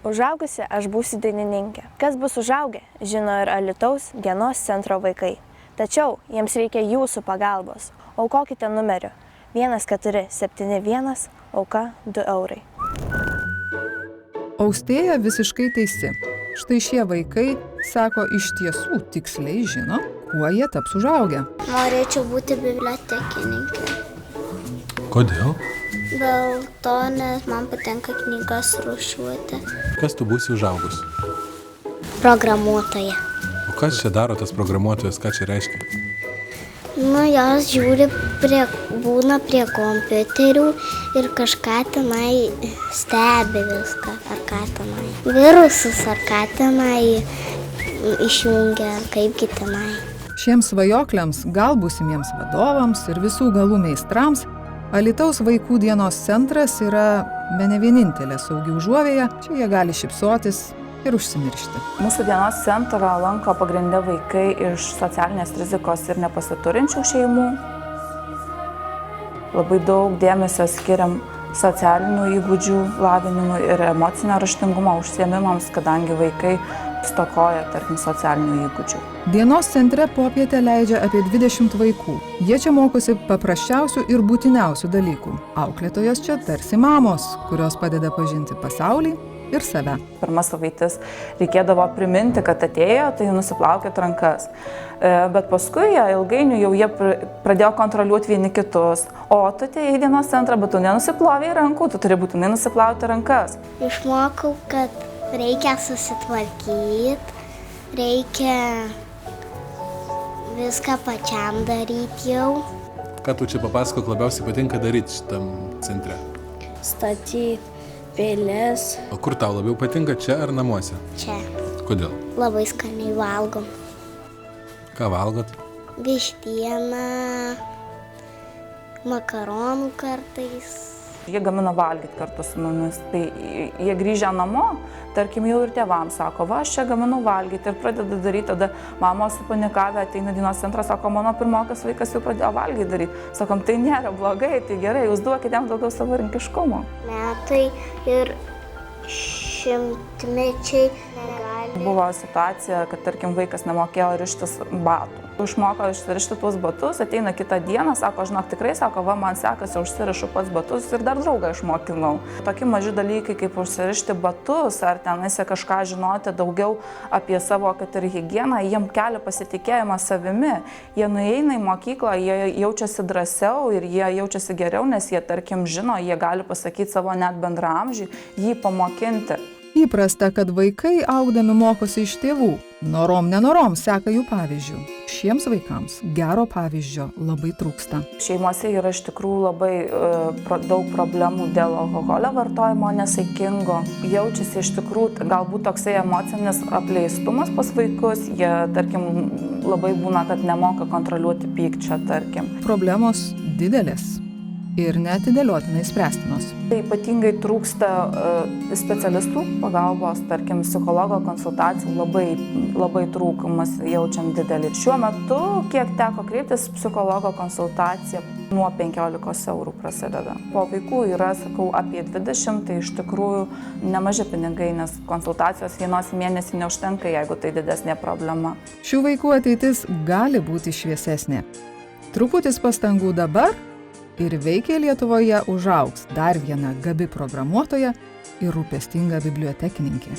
Užaugusi aš būsiu dainininkė. Kas bus užaugę, žino ir Alytaus dienos centro vaikai. Tačiau jiems reikia jūsų pagalbos. Aukokite numeriu 1471, auka 2 eurai. Austėja visiškai teisi. Štai šie vaikai, sako, iš tiesų tiksliai žino, kuo jie taps užaugę. Norėčiau būti bibliotekininkė. Kodėl? Dėl to, nes man patinka knygas rūšiuoti. Kas tu būsi užaugus? Programuotoja. O kas čia daro tas programuotojas, ką čia reiškia? Jos žiūri, būna prie kompiuterių ir kažką tenai stebi viską, ar ką tenai. Virusus, ar ką tenai išjungia, ar kaipgi tenai. Šiems svajokliams, gal būsimiems vadovams ir visų galų meistrams, Alytaus vaikų dienos centras yra bene vienintelė saugi užuovėja, čia jie gali šypsotis ir užsimiršti. Mūsų dienos centrą lanko pagrinde vaikai iš socialinės rizikos ir nepasiturinčių šeimų. Labai daug dėmesio skiriam socialinių įgūdžių lavinimui ir emocinio raštingumo užsiėmimams, kadangi vaikai stokoja, tarkim, socialinių įgūdžių. Dienos centre popietę leidžia apie 20 vaikų. Jie čia mokosi paprasčiausių ir būtiniausių dalykų. Auklėtojos čia tarsi mamos, kurios padeda pažinti pasaulį ir save. Pirmas savaitis reikėdavo priminti, kad atėjo, tai nusiplaukėt rankas. Bet paskui ilgainiui jau jie pradėjo kontroliuoti vieni kitus. O tu atėjai į dienos centrą, bet tu nenusiplovei rankų, tu turi būtinai nusiplauti rankas. Išmokau, kad reikia susitvarkyti, reikia viską pačiam daryti jau. Ką tu čia papasakok labiausiai patinka daryti šitam centre? Statyti pilis. O kur tau labiau patinka, čia ar namuose? Čia. Kodėl? Labai skaniai valgom. Ką valgot? Vištieną, makaronų kartais. Jie gamina valgyti kartu su mumis. Tai jie grįžę namo, tarkim, jau ir tėvams sako, va, aš čia gaminu valgyti ir pradeda daryti. Tada mamos supanikavę ateina dienos centrą, sako, mano pirmokas vaikas jau pradėjo valgyti daryti. Sakom, tai nėra blogai, tai gerai, jūs duokite jam daugiau savarankiškumo. Metai ir šimtmečiai negali. Buvo situacija, kad, tarkim, vaikas nemokėjo rištis batų. Išmoko išsirišti tuos batus, ateina kitą dieną, sako, žinok, tikrai, sako, va, man sekasi, užsirišu pats batus ir dar draugą išmokinau. Tokie maži dalykai, kaip užsirišti batus, ar tenais kažką žinoti daugiau apie savo, kad ir higieną, jiem kelia pasitikėjimą savimi. Jie nueina į mokyklą, jie jaučiasi drąsiau ir jie jaučiasi geriau, nes jie, tarkim, žino, jie gali pasakyti savo net bendraamžiui, jį pamokinti. Įprasta, kad vaikai augdami mokosi iš tėvų. Norom nenorom seka jų pavyzdžių. Šiems vaikams gero pavyzdžio labai trūksta. Šeimose yra iš tikrųjų labai daug problemų dėl alkoholio vartojimo nesaikingo. Jaučiasi iš tikrųjų galbūt toksai emocinis apleistumas pas vaikus. Jie, tarkim, labai būna, kad nemoka kontroliuoti pykčio, tarkim. Problemos didelės ir neatidėliotinai spręstinos. Tai ypatingai trūksta specialistų pagalbos, tarkim, psichologo konsultacijų, labai trūkumas jaučiam didelį. Šiuo metu, kiek teko kreiptis, psichologo konsultacija nuo 15 eurų prasideda. Po vaikų yra, sakau, apie 20, tai iš tikrųjų nemaži pinigai, nes konsultacijos vienos mėnesį neužtenka, jeigu tai didesnė problema. Šių vaikų ateitis gali būti šviesesnė. Truputis pastangų dabar ir veikiai Lietuvoje užaugs dar viena gabi programuotoja ir rūpestinga bibliotekininkė.